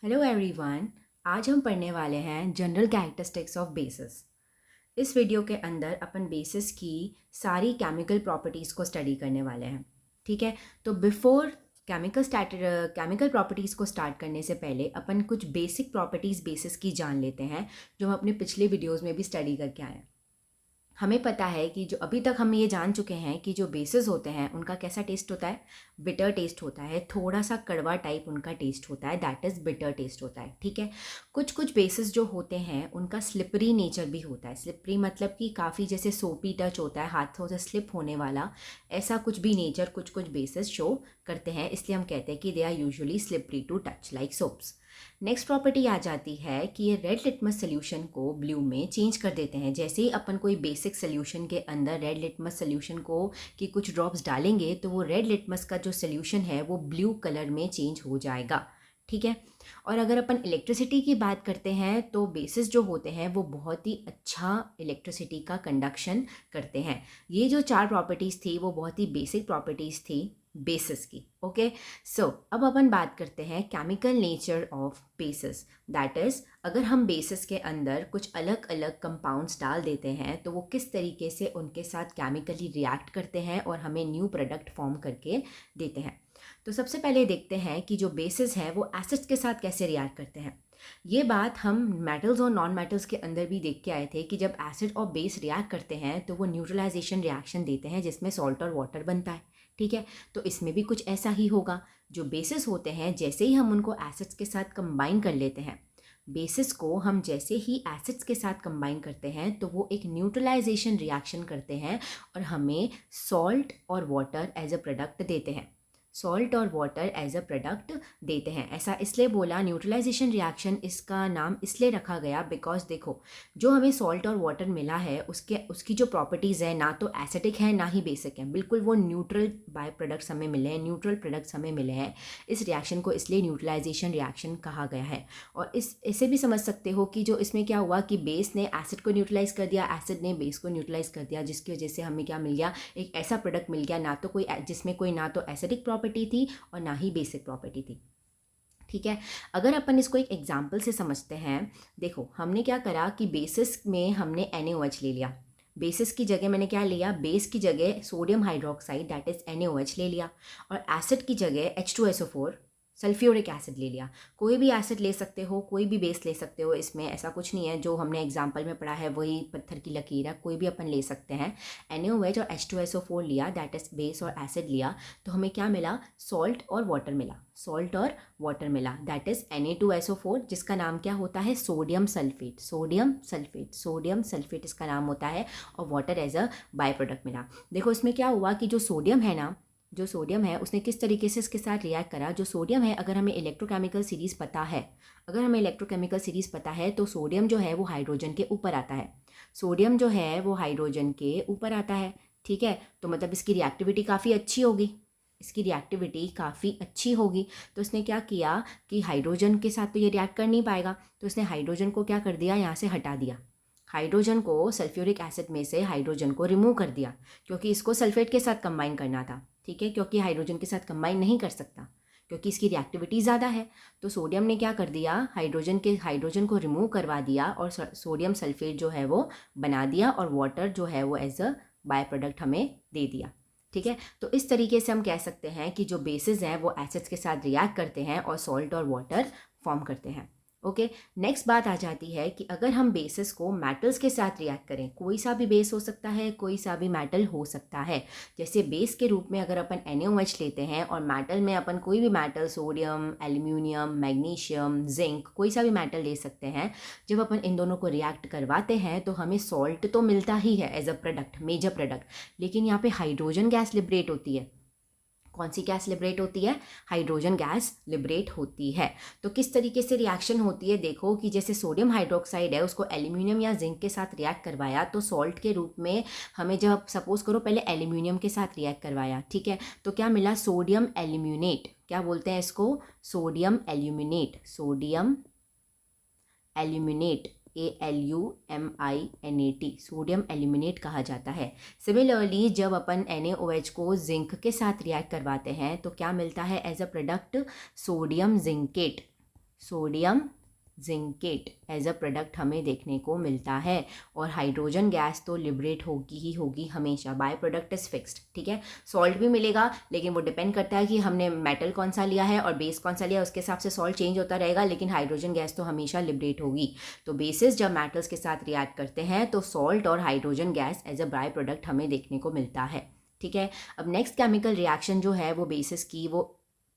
Hello everyone. आज हम पढ़ने वाले हैं जनरल कैरेक्टरिस्टिक्स ऑफ बेसिस। इस वीडियो के अंदर अपन बेसिस की सारी केमिकल प्रॉपर्टीज़ को स्टडी करने वाले हैं। ठीक है, तो बिफोर केमिकल प्रॉपर्टीज़ को स्टार्ट करने से पहले अपन कुछ बेसिक प्रॉपर्टीज़ बेसिस की जान लेते हैं, जो हम अपने पिछले वीडियोज़ में भी स्टडी करके आए हैं। हमें पता है कि जो अभी तक हम ये जान चुके हैं कि जो बेसिस होते हैं उनका कैसा टेस्ट होता है, बिटर टेस्ट होता है, थोड़ा सा कड़वा टाइप उनका टेस्ट होता है, दैट इज़ बिटर टेस्ट होता है। ठीक है, कुछ कुछ बेसिस जो होते हैं उनका स्लिपरी नेचर भी होता है। स्लिपरी मतलब कि काफ़ी जैसे सोपी टच होता है, हाथों से स्लिप होने वाला, ऐसा कुछ भी नेचर कुछ कुछ बेसिस शो करते हैं, इसलिए हम कहते हैं कि they are usually slippery to touch like soaps. Next property आ जाती है कि ये रेड लिटमस सोल्यूशन को ब्लू में चेंज कर देते हैं। जैसे ही अपन कोई बेसिक सोल्यूशन के अंदर रेड लिटमस सोल्यूशन को की कुछ ड्रॉप्स डालेंगे तो वो रेड लिटमस का जो सोल्यूशन है वो ब्लू कलर में चेंज हो जाएगा। ठीक है, और अगर अपन इलेक्ट्रिसिटी की बात करते हैं तो बेसिस जो होते हैं वो बहुत ही अच्छा इलेक्ट्रिसिटी का कंडक्शन करते हैं। ये जो चार प्रॉपर्टीज़ थी वो बहुत ही बेसिक प्रॉपर्टीज़ थी बेसिस की। ओके, सो अब अपन बात करते हैं chemical nature of basis. That is, अगर हम बेसिस के अंदर कुछ अलग अलग कंपाउंड्स डाल देते हैं तो वो किस तरीके से उनके साथ केमिकली रिएक्ट करते हैं और हमें न्यू प्रोडक्ट फॉर्म करके देते हैं। तो सबसे पहले देखते हैं कि जो बेसिस हैं वो एसिड्स के साथ कैसे रिएक्ट करते हैं। ये बात हम मेटल्स और नॉन मेटल्स के अंदर भी देख के आए थे कि जब एसिड और बेस रिएक्ट करते हैं तो वो न्यूट्रलाइजेशन रिएक्शन देते हैं जिसमें सॉल्ट और वाटर बनता है। ठीक है, तो इसमें भी कुछ ऐसा ही होगा। जो बेसिस होते हैं जैसे ही हम उनको एसिड्स के साथ कंबाइन कर लेते हैं, बेसिस को हम जैसे ही एसिड्स के साथ कंबाइन करते हैं तो वो एक न्यूट्रलाइजेशन रिएक्शन करते हैं और हमें सॉल्ट और वाटर एज अ प्रोडक्ट देते हैं। सॉल्ट और वाटर एज अ प्रोडक्ट देते हैं। ऐसा इसलिए बोला, न्यूट्रलाइजेशन रिएक्शन इसका नाम इसलिए रखा गया बिकॉज देखो, जो हमें सॉल्ट और वाटर मिला है उसकी जो प्रॉपर्टीज़ है ना तो एसिडिक है ना ही बेसिक है, बिल्कुल वो न्यूट्रल बाय प्रोडक्ट्स हमें मिले हैं, न्यूट्रल प्रोडक्ट्स हमें मिले हैं। इस रिएक्शन को इसलिए न्यूट्रलाइजेशन रिएक्शन कहा गया है। और इसे भी समझ सकते हो कि जो इसमें क्या हुआ कि बेस ने एसिड को न्यूट्रलाइज कर दिया, एसिड ने बेस को न्यूट्रलाइज कर दिया, जिसकी वजह से हमें क्या मिल गया, एक ऐसा प्रोडक्ट मिल गया ना तो कोई जिसमें कोई ना तो एसिडिक प्रॉपर्टी थी और ना ही बेसिक प्रॉपर्टी थी। ठीक है, अगर अपन इसको एक एग्जाम्पल से समझते हैं, देखो हमने क्या करा कि बेसिस में हमने NaOH ले लिया। बेसिस की जगह मैंने क्या लिया, बेस की जगह sodium hydroxide that is NaOH ले लिया, और एसिड की जगह H2SO4 सल्फ्यूरिक एसिड ले लिया। कोई भी एसिड ले सकते हो, कोई भी बेस ले सकते हो, इसमें ऐसा कुछ नहीं है। जो हमने एग्जाम्पल में पढ़ा है वही पत्थर की लकीर है, कोई भी अपन ले सकते हैं। NaOH और H2SO4 लिया, दैट इज बेस और एसिड लिया, तो हमें क्या मिला, सॉल्ट और वाटर मिला। सॉल्ट और वाटर मिला, दैट इज Na2SO4 जिसका नाम क्या होता है, sodium sulphate. Sodium sulphate, sodium sulphate इसका नाम होता है, और water as a by product मिला। देखो इसमें क्या हुआ कि जो सोडियम है ना, जो सोडियम है उसने किस तरीके से इसके साथ रिएक्ट करा। जो सोडियम है, अगर हमें इलेक्ट्रोकेमिकल सीरीज़ पता है, अगर हमें इलेक्ट्रोकेमिकल सीरीज़ पता है तो सोडियम जो है वो हाइड्रोजन के ऊपर आता है। सोडियम जो है वो हाइड्रोजन के ऊपर आता है। ठीक है, तो मतलब इसकी रिएक्टिविटी काफ़ी अच्छी होगी, इसकी रिएक्टिविटी काफ़ी अच्छी होगी। तो इसने क्या किया कि हाइड्रोजन के साथ तो ये रिएक्ट कर नहीं पाएगा, तो इसने हाइड्रोजन को क्या कर दिया, यहाँ से हटा दिया। हाइड्रोजन को, सल्फ्यूरिक एसिड में से हाइड्रोजन को रिमूव कर दिया, क्योंकि इसको सल्फेट के साथ कंबाइन करना था। ठीक है, क्योंकि हाइड्रोजन के साथ कंबाइन नहीं कर सकता क्योंकि इसकी रिएक्टिविटी ज़्यादा है। तो सोडियम ने क्या कर दिया, हाइड्रोजन को रिमूव करवा दिया और सोडियम सल्फेट जो है वो बना दिया, और वाटर जो है वो एज अ बाय प्रोडक्ट हमें दे दिया। ठीक है, तो इस तरीके से हम कह सकते हैं कि जो बेसिस हैं वो एसिड्स के साथ रिएक्ट करते हैं और सॉल्ट और वाटर फॉर्म करते हैं। ओके, नेक्स्ट बात आ जाती है कि अगर हम बेसिस को मेटल्स के साथ रिएक्ट करें, कोई सा भी बेस हो सकता है, कोई सा भी मेटल हो सकता है। जैसे बेस के रूप में अगर अपन NaOH लेते हैं और मेटल में अपन कोई भी metal, sodium, aluminium, magnesium, zinc, कोई सा भी मेटल ले सकते हैं। जब अपन इन दोनों को रिएक्ट करवाते हैं तो हमें सॉल्ट तो मिलता ही है as a product, major product, लेकिन यहाँ पे हाइड्रोजन गैस लिबरेट होती है। कौन सी गैस लिबरेट होती है, हाइड्रोजन गैस लिबरेट होती है। तो किस तरीके से रिएक्शन होती है, देखो कि जैसे सोडियम हाइड्रोक्साइड है उसको एल्यूमिनियम या जिंक के साथ रिएक्ट करवाया तो सॉल्ट के रूप में हमें, जब सपोज करो पहले एल्यूमिनियम के साथ रिएक्ट करवाया, ठीक है, तो क्या मिला, सोडियम एल्यूमिनेट। क्या बोलते हैं इसको, sodium aluminate, sodium aluminate, ALUMINAT, sodium aluminate कहा जाता है। सिमिलरली जब अपन NaOH को जिंक के साथ रिएक्ट करवाते हैं तो क्या मिलता है as a product, sodium zincate, sodium zincate as a product हमें देखने को मिलता है। और हाइड्रोजन गैस तो लिबरेट होगी ही होगी हमेशा, बाय प्रोडक्ट इज फिक्स्ड, ठीक है। सॉल्ट भी मिलेगा, लेकिन वो डिपेंड करता है कि हमने मेटल कौन सा लिया है और बेस कौन सा लिया, उसके हिसाब से सॉल्ट चेंज होता रहेगा, लेकिन हाइड्रोजन गैस तो हमेशा लिबरेट होगी। तो बेसिस जब मेटल्स के साथ रिएक्ट करते हैं तो सॉल्ट और hydrogen gas as a by product हमें देखने को मिलता है, ठीक है। अब नेक्स्ट केमिकल रिएक्शन जो है वो बेसिस की वो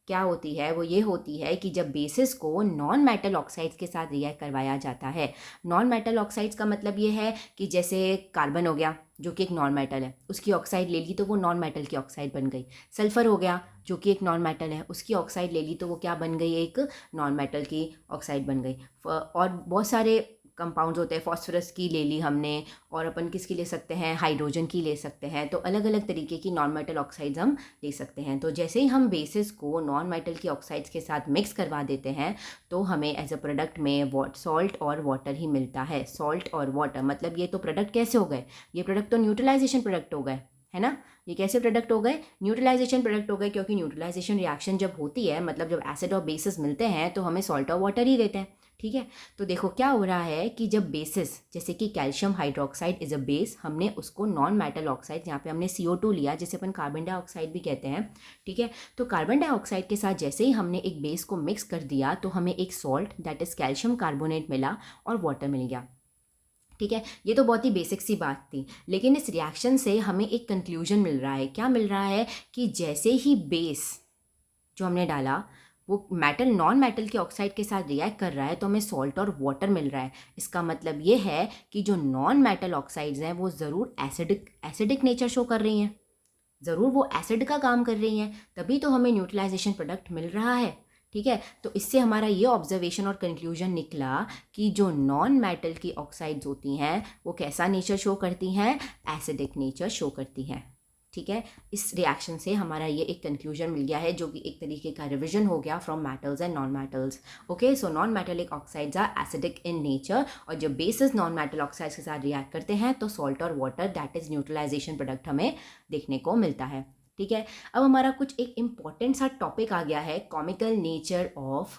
क्या होती है, वो ये होती है कि जब बेसिस को नॉन मेटल ऑक्साइड्स के साथ रिएक्ट करवाया जाता है। नॉन मेटल ऑक्साइड्स का मतलब ये है कि जैसे कार्बन हो गया जो कि एक नॉन मेटल है, उसकी ऑक्साइड ले ली तो वो नॉन मेटल की ऑक्साइड बन गई। सल्फर हो गया जो कि एक नॉन मेटल है, उसकी ऑक्साइड ले ली तो वो क्या बन गई, एक नॉन मेटल की ऑक्साइड बन गई। और बहुत सारे कंपाउंड्स होते हैं, फॉस्फोरस की ले ली हमने, और अपन किसकी ले सकते हैं, हाइड्रोजन की ले सकते हैं। तो अलग अलग तरीके की नॉन मेटल ऑक्साइड्स हम ले सकते हैं। तो जैसे ही हम बेसिस को नॉन मेटल की ऑक्साइड्स के साथ मिक्स करवा देते हैं तो हमें एज अ प्रोडक्ट में सॉल्ट और वाटर ही मिलता है। सॉल्ट और वाटर मतलब ये तो प्रोडक्ट कैसे हो गए, ये प्रोडक्ट तो न्यूट्रलाइजेशन प्रोडक्ट हो गए, है ना। ये कैसे प्रोडक्ट हो गए, न्यूट्रलाइजेशन प्रोडक्ट हो गए, क्योंकि न्यूट्रलाइजेशन रिएक्शन जब होती है, मतलब जब एसिड और बेसिस मिलते हैं तो हमें सॉल्ट और वाटर ही देते हैं, ठीक है। तो देखो क्या हो रहा है कि जब बेसिस जैसे कि calcium hydroxide is a base, हमने उसको नॉन मेटल ऑक्साइड, यहाँ पे हमने CO2 लिया जिसे अपन कार्बन डाइऑक्साइड भी कहते हैं, ठीक है। तो कार्बन डाइऑक्साइड के साथ जैसे ही हमने एक बेस को मिक्स कर दिया तो हमें एक salt that is calcium carbonate मिला और वाटर मिल गया, ठीक है। ये तो बहुत ही बेसिक सी बात थी, लेकिन इस रिएक्शन से हमें एक कंक्लूजन मिल रहा है। क्या मिल रहा है कि जैसे ही बेस जो हमने डाला वो मेटल नॉन मेटल के ऑक्साइड के साथ रिएक्ट कर रहा है तो हमें सॉल्ट और वाटर मिल रहा है। इसका मतलब ये है कि जो नॉन मेटल ऑक्साइड्स हैं वो ज़रूर एसिडिक नेचर शो कर रही हैं, ज़रूर वो एसिड का काम कर रही हैं, तभी तो हमें न्यूट्रलाइजेशन प्रोडक्ट मिल रहा है, ठीक है। तो इससे हमारा ये ऑब्जर्वेशन और कंक्लूजन निकला कि जो नॉन मेटल की ऑक्साइड्स होती हैं वो कैसा नेचर शो करती हैं, एसिडिक नेचर शो करती हैं, ठीक है। इस रिएक्शन से हमारा ये एक कंक्लूजन मिल गया है जो कि एक तरीके का रिविजन हो गया from metals and non metals. Okay, so non metallic oxides are acidic in nature, और जब बेसिस नॉन मेटल ऑक्साइड्स के साथ रिएक्ट करते हैं तो सॉल्ट और water that is neutralisation product हमें देखने को मिलता है, ठीक है। अब हमारा कुछ एक इम्पॉर्टेंट सा टॉपिक आ गया है, chemical nature of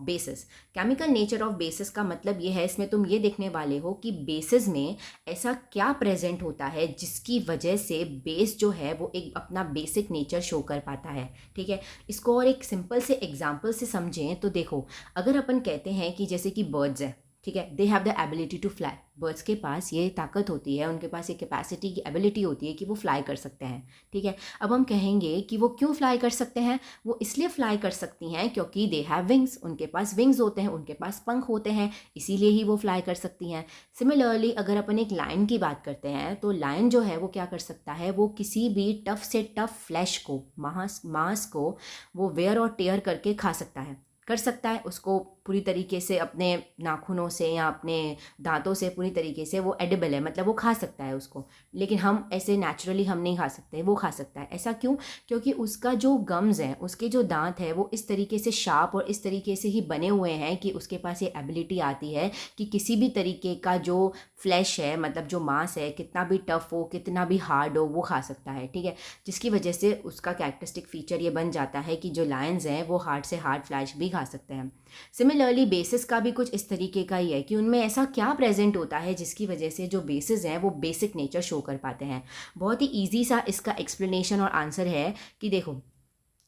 basis. Chemical nature of basis का मतलब ये है, इसमें तुम ये देखने वाले हो कि बेसिस में ऐसा क्या प्रेजेंट होता है जिसकी वजह से बेस जो है वो एक अपना बेसिक नेचर शो कर पाता है, ठीक है। इसको और एक सिंपल से एग्जाम्पल से समझें तो देखो, अगर अपन कहते हैं कि जैसे कि बर्ड्स हैं, ठीक है, they have the ability to fly. Birds के पास ये ताकत होती है, उनके पास ये कैपेसिटी की एबिलिटी होती है कि वो फ्लाई कर सकते हैं, ठीक है। अब हम कहेंगे कि वो क्यों फ्लाई कर सकते हैं, वो इसलिए फ्लाई कर सकती हैं क्योंकि दे हैव विंग्स, उनके पास विंग्स होते हैं, उनके पास पंख होते हैं, इसीलिए ही वो फ्लाई कर सकती हैं। सिमिलरली अगर अपन एक लायन की बात करते हैं तो लायन जो है वो क्या कर सकता है, वो किसी भी टफ से टफ फ्लैश को, मांस को वो वेयर और टेयर करके खा सकता है, कर सकता है उसको पूरी तरीके से अपने नाखूनों से या अपने दांतों से पूरी तरीके से वो एडिबल है, मतलब वो खा सकता है उसको। लेकिन हम ऐसे नेचुरली हम नहीं खा सकते, वो खा सकता है। ऐसा क्यों? क्योंकि उसका जो गम्स हैं, उसके जो दांत है वो इस तरीके से शार्प और इस तरीके से ही बने हुए हैं कि उसके पास ये एबिलिटी आती है कि किसी भी तरीके का जो फ्लैश है, मतलब जो मांस है, कितना भी टफ हो, कितना भी हार्ड हो, वो खा सकता है, ठीक है। जिसकी वजह से उसका कैरेक्टरिस्टिक फीचर ये बन जाता है कि जो लायंस हैं वो हार्ड से हार्ड फ्लैश भी खा सकते हैं। सिमिलरली बेसिस का भी कुछ इस तरीके का ही है कि उनमें ऐसा क्या प्रेजेंट होता है जिसकी वजह से जो बेसिस हैं वो बेसिक नेचर शो कर पाते हैं। बहुत ही ईजी सा इसका एक्सप्लेनेशन और आंसर है कि देखो,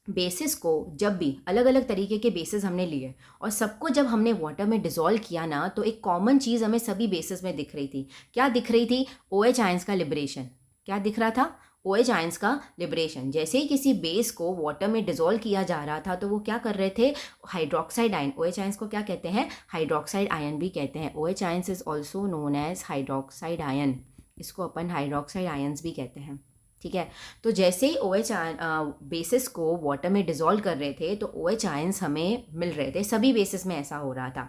बेसिस को जब भी अलग अलग तरीके के बेसिस हमने लिए और सबको जब हमने वाटर में डिज़ोल्व किया ना, तो एक कॉमन चीज़ हमें सभी बेसिस में दिख रही थी। क्या दिख रही थी? OH आयंस का लिबरेशन। क्या दिख रहा था? OH आयंस का लिबरेशन। जैसे ही किसी बेस को वाटर में डिज़ोल्व किया जा रहा था तो वो क्या कर रहे थे? हाइड्रोक्साइड आयन, OH आयंस को क्या कहते हैं? हाइड्रोक्साइड आयन भी कहते हैं। OH ions is also known as hydroxide ion, इसको अपन हाइड्रोक्साइड आयंस भी कहते हैं, ठीक है। तो जैसे ही OH बेसिस को वाटर में डिज़ोल्व कर रहे थे तो OH आयंस हमें मिल रहे थे, सभी बेसिस में ऐसा हो रहा था,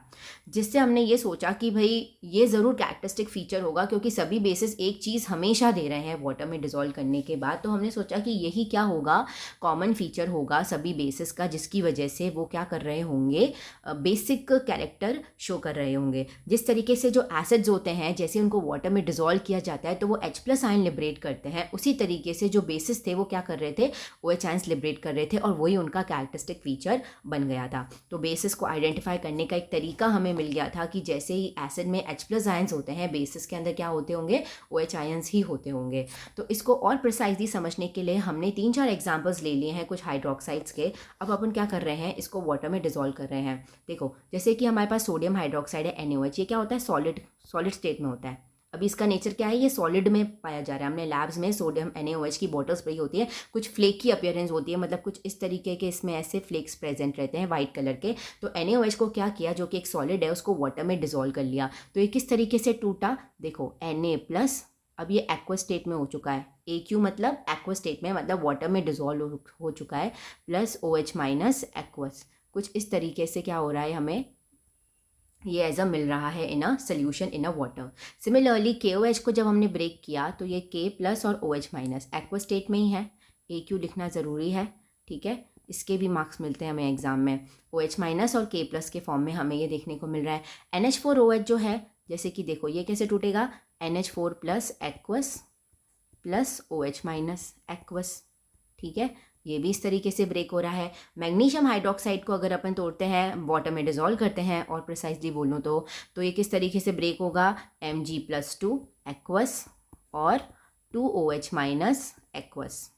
जिससे हमने ये सोचा कि भाई ये ज़रूर कैरेक्टरिस्टिक फीचर होगा, क्योंकि सभी बेसिस एक चीज़ हमेशा दे रहे हैं वाटर में डिज़ोल्व करने के बाद। तो हमने सोचा कि यही क्या होगा, कॉमन फीचर होगा सभी बेसिस का, जिसकी वजह से वो क्या कर रहे होंगे, बेसिक कैरेक्टर शो कर रहे होंगे। जिस तरीके से जो एसिड्स होते हैं, जैसे उनको वाटर में डिज़ोल्व किया जाता है तो वो H+ आयन लिबरेट करते हैं, उसी तरीके तरीके से जो बेसिस थे वो क्या कर रहे थे, OH आयंस लिबरेट कर रहे थे और वही उनका कैरेक्टरिस्टिक फीचर बन गया था। तो बेसिस को आइडेंटिफाई करने का एक तरीका हमें मिल गया था कि जैसे ही एसिड में H+ आयंस होते हैं, बेसिस के अंदर क्या होते होंगे, OH आयंस ही होते होंगे। तो इसको और प्रिसाइजली समझने के लिए हमने 3-4 एग्जाम्पल्स ले लिए हैं कुछ हाइड्रोक्साइड्स के। अब अपन क्या कर रहे हैं, इसको वाटर में डिजोल्व कर रहे हैं। देखो जैसे कि हमारे पास सोडियम हाइड्रोक्साइड है NaOH, ये क्या होता है, सॉलिड स्टेट में होता है। अभी इसका नेचर क्या है, ये सॉलिड में पाया जा रहा है। हमने लैब्स में सोडियम NaOH की बॉटल्स पड़ी होती है, कुछ फ्लेक की अपीयरेंस होती है, मतलब कुछ इस तरीके के इसमें ऐसे फ्लेक्स प्रेजेंट रहते हैं वाइट कलर के। तो NaOH को क्या किया, जो कि एक सॉलिड है, उसको वाटर में डिजोल्व कर लिया। तो ये किस तरीके से टूटा, देखो Na+, अब ये एक्वस स्टेट में हो चुका है। AQ मतलब एक्वस स्टेट में, मतलब वाटर में डिजोल्व हो चुका है, प्लस OH- एक्वस। कुछ इस तरीके से क्या हो रहा है, हमें ये एज अ मिल रहा है in a solution in a water. Similarly KOH को जब हमने ब्रेक किया तो ये K+ और OH- एक्वस स्टेट में ही है। AQ लिखना ज़रूरी है, ठीक है, इसके भी मार्क्स मिलते हैं हमें एग्जाम में। OH- और K+ के फॉर्म में हमें ये देखने को मिल रहा है। NH4OH जो है, जैसे कि देखो ये कैसे टूटेगा, NH4+ aqueous plus OH- aqueous, ठीक है, ये भी इस तरीके से ब्रेक हो रहा है। मैग्नीशियम हाइड्रोक्साइड को अगर अपन तोड़ते हैं, वाटर में डिजोल्व करते हैं, और प्रिसाइजली बोलूँ तो ये किस तरीके से ब्रेक होगा, Mg+2 एक्वस और 2OH- एक्वस,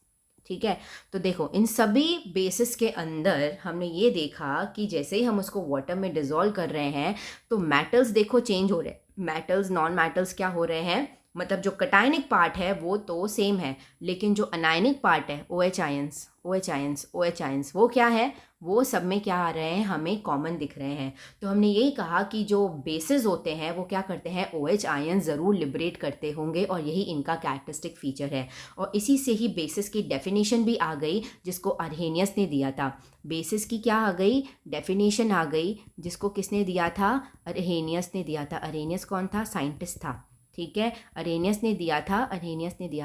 ठीक है। तो देखो इन सभी बेसिस के अंदर हमने ये देखा कि जैसे ही हम उसको वाटर में डिजोल्व कर रहे हैं तो मेटल्स देखो चेंज हो रहे हैं। मेटल्स, नॉन मेटल्स क्या हो रहे हैं, मतलब जो कटायनिक पार्ट है वो तो सेम है, लेकिन जो अनायनिक पार्ट है, OH आयंस वो क्या है, वो सब में क्या आ रहे हैं, हमें कॉमन दिख रहे हैं। तो हमने यही कहा कि जो बेसिस होते हैं वो क्या करते हैं, OH आयंस ज़रूर लिबरेट करते होंगे और यही इनका कैरेक्टरिस्टिक फीचर है। और इसी से ही बेसिस की डेफिनेशन भी आ गई, जिसको अर्हेनियस ने दिया था। बेसिस की क्या आ गई, डेफिनेशन आ गई, जिसको किसने दिया था, अर्हेनियस ने दिया था। अर्हेनियस कौन था, साइंटिस्ट था, ठीक है, अर्हेनियस ने दिया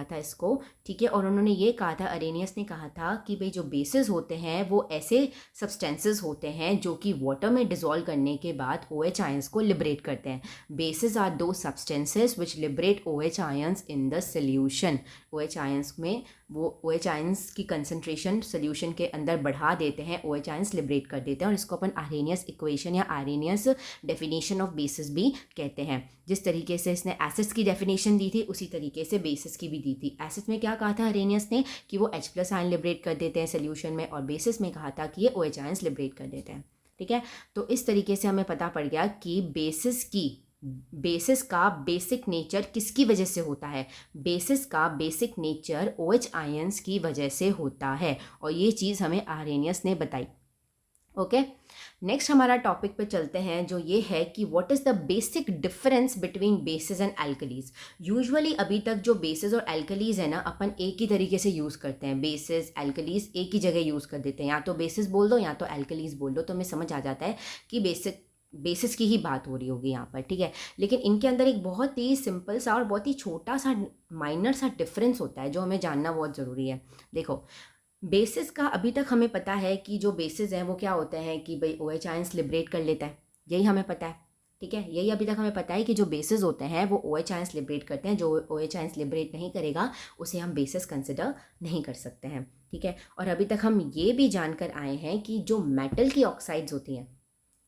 था इसको, ठीक है। और उन्होंने ये कहा था, अर्हेनियस ने कहा था कि भाई जो बेसिस होते हैं वो ऐसे सब्सटेंसेस होते हैं जो कि वाटर में डिसॉल्व करने के बाद OH आयंस को लिबरेट करते हैं। बेसिस आर दो substances which liberate OH ions in the solution. OH ions में वो OH आयंस की कंसंट्रेशन सोल्यूशन के अंदर बढ़ा देते हैं, OH आयंस लिबरेट कर देते हैं, और इसको अपन अर्हेनियस इक्वेशन या अर्हेनियस डेफिनेशन ऑफ बेसिस भी कहते हैं। जिस तरीके से इसने एसिड्स की डेफिनेशन दी थी उसी तरीके से बेसिस की भी दी थी। एसिड्स में क्या कहा था अर्हेनियस ने कि वो H+ आयन लिबरेट कर देते हैं सोल्यूशन में, और बेसिस में कहा था कि ये OH आयंस लिबरेट कर देते हैं, ठीक है। तो इस तरीके से हमें पता पड़ गया कि बेसिस का बेसिक नेचर किसकी वजह से होता है। बेसिस का बेसिक नेचर OH आयंस की वजह से होता है, और ये चीज़ हमें अर्हेनियस ने बताई। ओके, नेक्स्ट हमारा टॉपिक पे चलते हैं, जो ये है कि what is the basic difference between basis and alkalis. Usually अभी तक जो बेसिस और एल्कलीज है ना, अपन एक ही तरीके से यूज़ करते हैं, बेसिस एल्कलीज एक ही जगह यूज़ कर देते हैं, या तो बेसिस बोल दो या तो एल्कलीज बोल दो, तो हमें समझ आ जाता है कि बेसिस की ही बात हो रही होगी यहाँ पर, ठीक है। लेकिन इनके अंदर एक बहुत ही सिंपल सा और बहुत ही छोटा सा माइनर सा डिफरेंस होता है जो हमें जानना बहुत ज़रूरी है। देखो बेसिस का अभी तक हमें पता है कि जो बेसिस हैं वो क्या होते हैं कि भाई OH आयंस लिबरेट कर लेता है, यही हमें पता है, ठीक है। यही अभी तक हमें पता है कि जो बेसिस होते हैं वो OH आयंस लिबरेट करते हैं, जो OH आयंस लिबरेट नहीं करेगा उसे हम बेसिस कंसिडर नहीं कर सकते हैं, ठीक है। और अभी तक हम ये भी जानकर आए हैं कि जो मेटल की ऑक्साइड्स होती हैं,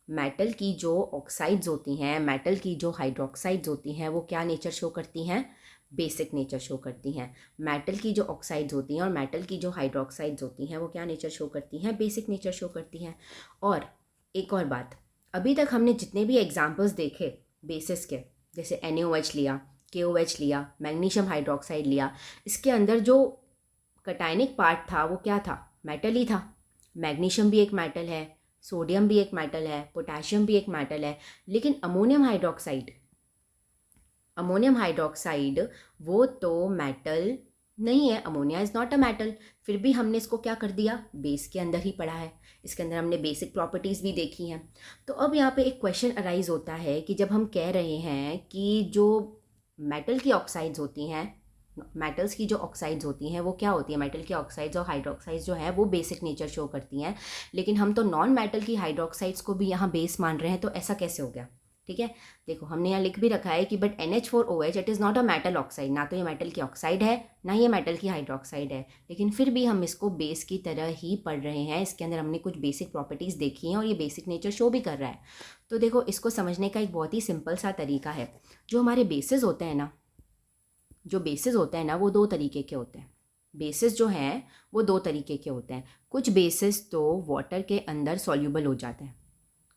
मेटल की जो ऑक्साइड्स होती हैं, मेटल की जो हाइड्रोक्साइड्स होती हैं, वो क्या नेचर शो करती हैं, बेसिक नेचर शो करती हैं। मेटल की जो ऑक्साइड्स होती हैं और मेटल की जो हाइड्रोक्साइड्स होती हैं वो क्या नेचर शो करती हैं, बेसिक नेचर शो करती हैं। और एक और बात, अभी तक हमने जितने भी एग्जांपल्स देखे बेसिस के, जैसे NaOH लिया, KOH लिया, मैग्नीशियम हाइड्रोक्साइड लिया, इसके अंदर जो कटायनिक पार्ट था वो क्या था, मेटल ही था। मैग्नीशियम भी एक मेटल है, सोडियम भी एक मेटल है, पोटेशियम भी एक मेटल है, लेकिन अमोनियम हाइड्रोक्साइड वो तो मेटल नहीं है, ammonia is not a metal. फिर भी हमने इसको क्या कर दिया, बेस के अंदर ही पढ़ा है, इसके अंदर हमने बेसिक प्रॉपर्टीज़ भी देखी हैं। तो अब यहाँ पे एक क्वेश्चन अराइज होता है कि जब हम कह रहे हैं कि जो मेटल की ऑक्साइड्स होती हैं, मेटल्स की जो ऑक्साइड्स होती हैं वो क्या होती है, मेटल की ऑक्साइड्स और हाइड्रोक्साइड्स जो है वो बेसिक नेचर शो करती हैं, लेकिन हम तो नॉन मेटल की हाइड्रोक्साइड्स को भी यहाँ बेस मान रहे हैं, तो ऐसा कैसे हो गया। ठीक है। देखो हमने यहाँ लिख भी रखा है कि but NH4OH it is not a metal oxide, ना तो ये मेटल की ऑक्साइड है ना ये मेटल की हाइड्रोक्साइड है, लेकिन फिर भी हम इसको बेस की तरह ही पढ़ रहे हैं। इसके अंदर हमने कुछ बेसिक प्रॉपर्टीज़ देखी हैं और ये बेसिक नेचर शो भी कर रहा है। तो देखो इसको समझने का एक बहुत ही सिंपल सा तरीका है। जो हमारे बेसिस होते हैं ना, वो 2 तरीके के होते हैं। बेसिस जो हैं वो 2 तरीके के होते हैं। कुछ बेसिस तो वाटर के अंदर सॉल्यूबल हो जाते हैं,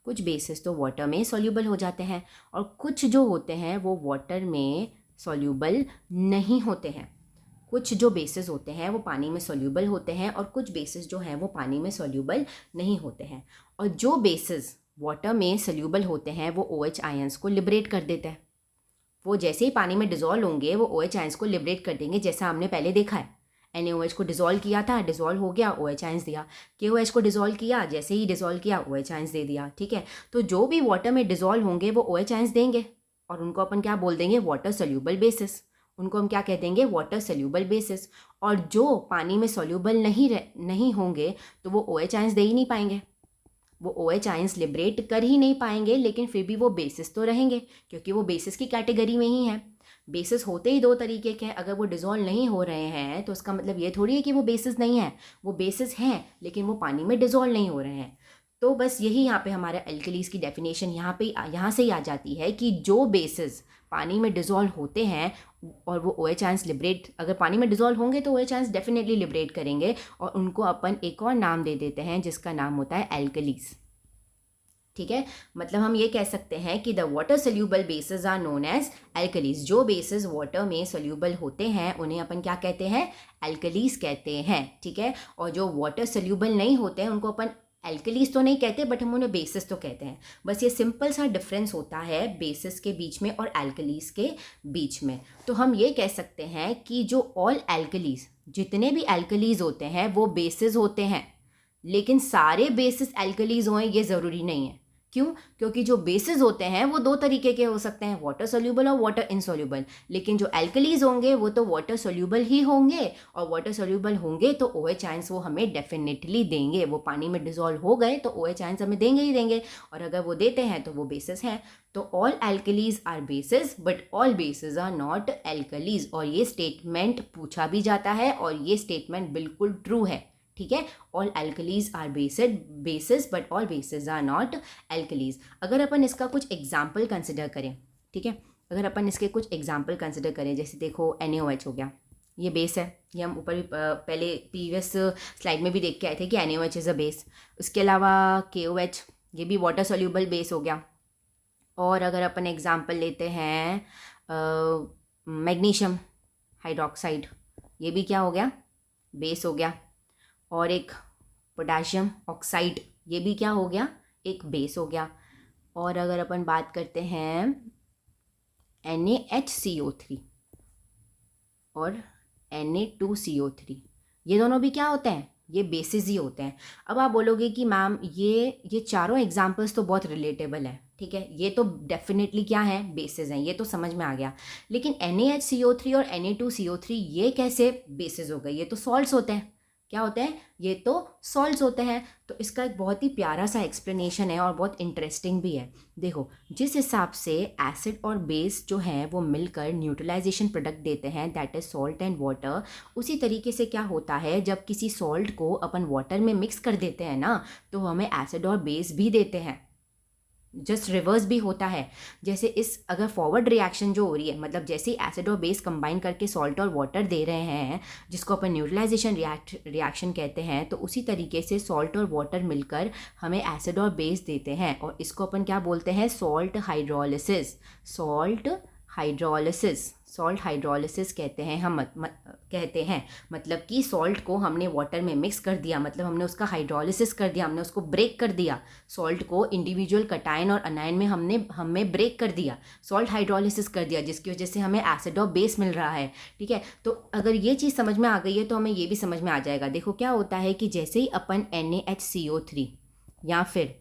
कुछ बेसिस तो वाटर में सॉल्यूबल हो जाते हैं, और कुछ जो होते हैं वो वाटर में सॉल्यूबल नहीं होते हैं। कुछ जो बेसिस होते हैं वो पानी में सॉल्यूबल होते हैं और कुछ बेसिस जो हैं वो पानी में सॉल्यूबल नहीं होते हैं। और जो बेसिस वाटर में सॉल्यूबल होते हैं वो OH आयंस को लिबरेट कर देते हैं। वो जैसे ही पानी में डिज़ोल्व होंगे वो OH आयंस को लिबरेट कर देंगे, जैसा हमने पहले देखा है। NaOH को डिज़ोल्व किया था, डिज़ोल्व हो गया, OH आयंस दिया। KOH को डिज़ोल्व किया, जैसे ही डिज़ोल्व किया OH आयंस दे दिया। ठीक है, तो जो भी वाटर में डिज़ोल्व होंगे वो OH आयंस देंगे और उनको अपन क्या बोल देंगे, वाटर सोल्यूबल बेसिस। उनको हम क्या कह देंगे, वाटर सोल्यूबल बेसिस। और जो पानी में सोल्यूबल नहीं होंगे तो वो OH आयंस दे ही नहीं पाएंगे, वो OH आयंस लिबरेट कर ही नहीं पाएंगे, लेकिन फिर भी वो बेसिस तो रहेंगे क्योंकि वो बेसिस की कैटेगरी में ही है। बेसिस होते ही 2 तरीके के हैं। अगर वो डिज़ोल्व नहीं हो रहे हैं तो उसका मतलब ये थोड़ी है कि वो बेसिस नहीं है, वो बेसिस हैं लेकिन वो पानी में डिज़ोल्व नहीं हो रहे हैं। तो बस यही यहाँ पे हमारा एल्कलीज की डेफिनेशन यहाँ से ही आ जाती है कि जो बेसिस पानी में डिज़ोल्व होते हैं और वो OH आयंस लिबरेट, अगर पानी में डिज़ोल्व होंगे तो OH आयंस डेफिनेटली लिबरेट करेंगे और उनको अपन एक और नाम दे देते हैं जिसका नाम होता है एल्कलीज। ठीक है, मतलब हम ये कह सकते हैं कि the water soluble bases are known as alkalis. जो बेसिस वाटर में सोल्यूबल होते हैं उन्हें अपन क्या कहते हैं, एल्कलीज कहते हैं। ठीक है, और जो वाटर सोल्यूबल नहीं होते हैं उनको अपन एल्कलीज तो नहीं कहते बट हम उन्हें बेसिस तो कहते हैं। बस ये सिंपल सा डिफरेंस होता है बेसिस के बीच में और एल्कलीज के बीच में। तो हम ये कह सकते हैं कि जो ऑल एल्कलीज, जितने भी एल्कलीज होते हैं वो बेसिस होते हैं, लेकिन सारे बेसिस एल्कलीज हों ये ज़रूरी नहीं है। क्यों? क्योंकि जो बेसिस होते हैं वो 2 तरीके के हो सकते हैं, वाटर सोल्यूबल और वाटर इनसोल्यूबल। लेकिन जो एल्कलीज होंगे वो तो वाटर सोल्यूबल ही होंगे, और वाटर सोल्यूबल होंगे तो OH आयंस वो हमें डेफिनेटली देंगे। वो पानी में डिज़ोल्व हो गए तो OH आयंस हमें देंगे ही देंगे, और अगर वो देते हैं तो वो बेसिस हैं। तो all alkalis are bases but all bases are not alkalis. और ये स्टेटमेंट पूछा भी जाता है और ये स्टेटमेंट बिल्कुल ट्रू है। ठीक है, all alkalis are bases but all bases are not alkalis. अगर अपन इसका कुछ एग्जाम्पल कंसिडर करें, ठीक है, अगर अपन इसके कुछ एग्जाम्पल कंसिडर करें, जैसे देखो NaOH हो गया, ये बेस है, ये हम ऊपर भी पहले प्रीवियस स्लाइड में भी देख के आए थे कि NaOH इज़ अ बेस। उसके अलावा KOH, ये भी वाटर सोल्यूबल बेस हो गया। और अगर अपन एग्जाम्पल लेते हैं मैग्नीशियम हाइड्रोक्साइड, ये भी क्या हो गया, बेस हो गया। और एक पोटाशियम ऑक्साइड, ये भी क्या हो गया, एक बेस हो गया। और अगर अपन बात करते हैं NaHCO3 और Na2CO3, ये दोनों भी क्या होते हैं, ये बेसिस ही होते हैं। अब आप बोलोगे कि मैम ये चारों एग्जाम्पल्स तो बहुत रिलेटेबल है, ठीक है, ये तो डेफिनेटली क्या है, बेसिस हैं, ये तो समझ में आ गया। लेकिन NaHCO3 और Na2CO3 ये कैसे बेसिस हो गए, ये तो सॉल्ट्स होते हैं। क्या होते हैं, ये तो सॉल्ट्स होते हैं। तो इसका एक बहुत ही प्यारा सा एक्सप्लेनेशन है और बहुत इंटरेस्टिंग भी है। देखो, जिस हिसाब से एसिड और बेस जो हैं वो मिलकर न्यूट्रलाइजेशन प्रोडक्ट देते हैं, that is salt and water, उसी तरीके से क्या होता है, जब किसी सॉल्ट को अपन वाटर में मिक्स कर देते हैं ना, तो हमें एसिड और बेस भी देते हैं। जस्ट रिवर्स भी होता है। जैसे इस अगर फॉरवर्ड रिएक्शन जो हो रही है, मतलब जैसे ही एसिड और बेस कंबाइन करके सॉल्ट और वाटर दे रहे हैं, जिसको अपन न्यूट्रलाइजेशन रिएक्शन कहते हैं, तो उसी तरीके से सॉल्ट और वाटर मिलकर हमें एसिड और बेस देते हैं, और इसको अपन क्या बोलते हैं, सॉल्ट हाइड्रोलिसिस। सॉल्ट हाइड्रोलिसिस कहते हैं हम कहते हैं, मतलब कि सॉल्ट को हमने वाटर में मिक्स कर दिया, मतलब हमने उसका हाइड्रोलिसिस कर दिया, हमने उसको ब्रेक कर दिया, सॉल्ट को इंडिविजुअल कटायन और अनायन में हमें ब्रेक कर दिया, सॉल्ट हाइड्रोलिसिस कर दिया, जिसकी वजह से हमें एसिड और बेस मिल रहा है। ठीक है, तो अगर ये चीज़ समझ में आ गई है तो हमें ये भी समझ में आ जाएगा। देखो क्या होता है कि जैसे ही अपन NaHCO3 या फिर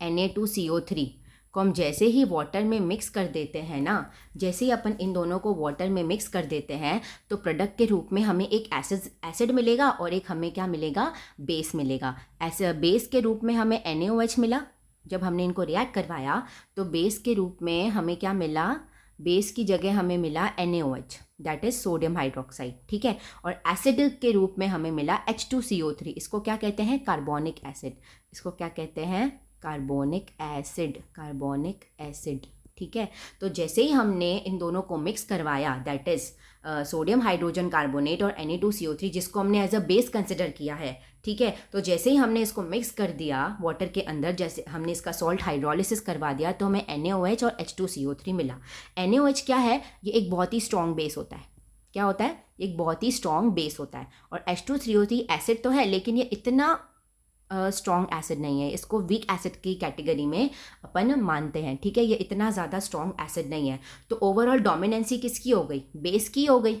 Na2CO3 को हम जैसे ही वाटर में मिक्स कर देते हैं ना, जैसे ही अपन इन दोनों को वाटर में मिक्स कर देते हैं, तो प्रोडक्ट के रूप में हमें एक एसिड मिलेगा और एक हमें क्या मिलेगा, बेस मिलेगा। ऐसे बेस के रूप में हमें NaOH मिला, जब हमने इनको रिएक्ट करवाया तो बेस के रूप में हमें क्या मिला, बेस की जगह हमें मिला NaOH, that is sodium hydroxide, ठीक है। और एसिड के रूप में हमें मिला H2CO3, इसको क्या कहते हैं, कार्बोनिक एसिड, इसको क्या कहते हैं, कार्बोनिक एसिड, कार्बोनिक एसिड, ठीक है। तो जैसे ही हमने इन दोनों को मिक्स करवाया, that is sodium hydrogen carbonate और Na2CO3, जिसको हमने एज अ बेस कंसिडर किया है, ठीक है। तो जैसे ही हमने इसको मिक्स कर दिया वाटर के अंदर, जैसे हमने इसका सॉल्ट हाइड्रोलिसिस करवा दिया, तो हमें NaOH और H2CO3 मिला। NaOH क्या है, ये एक बहुत ही स्ट्रॉन्ग बेस होता है, क्या होता है, एक बहुत ही स्ट्रॉन्ग बेस होता है। और H2CO3 एसिड तो है, लेकिन ये इतना स्ट्रॉन्ग एसिड नहीं है, इसको वीक एसिड की कैटेगरी में अपन मानते हैं, ठीक है। ये इतना ज़्यादा स्ट्रॉन्ग एसिड नहीं है। तो ओवरऑल डोमिनेंसी किसकी हो गई, बेस की हो गई,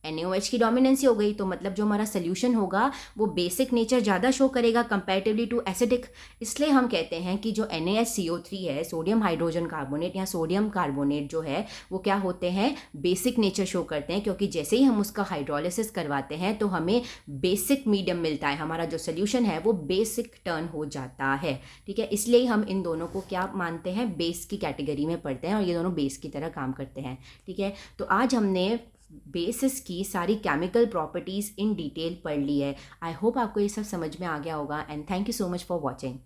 NaOH की डोमिनेंसी हो गई। तो मतलब जो हमारा सोल्यूशन होगा वो बेसिक नेचर ज़्यादा शो करेगा कंपैरेटिवली टू एसिडिक। इसलिए हम कहते हैं कि जो NaHCO3 है, सोडियम हाइड्रोजन कार्बोनेट या सोडियम कार्बोनेट जो है, वो क्या होते हैं, बेसिक नेचर शो करते हैं, क्योंकि जैसे ही हम उसका हाइड्रोलिसिस करवाते हैं तो हमें बेसिक मीडियम मिलता है, हमारा जो सोल्यूशन है वो बेसिक टर्न हो जाता है, ठीक है। इसलिए हम इन दोनों को क्या मानते हैं, बेस की कैटेगरी में पढ़ते हैं, और ये दोनों बेस की तरह काम करते हैं, ठीक है। तो आज हमने बेसिस की सारी केमिकल प्रॉपर्टीज़ इन डिटेल पढ़ ली है। आई होप आपको ये सब समझ में आ गया होगा, and thank you so much for watching.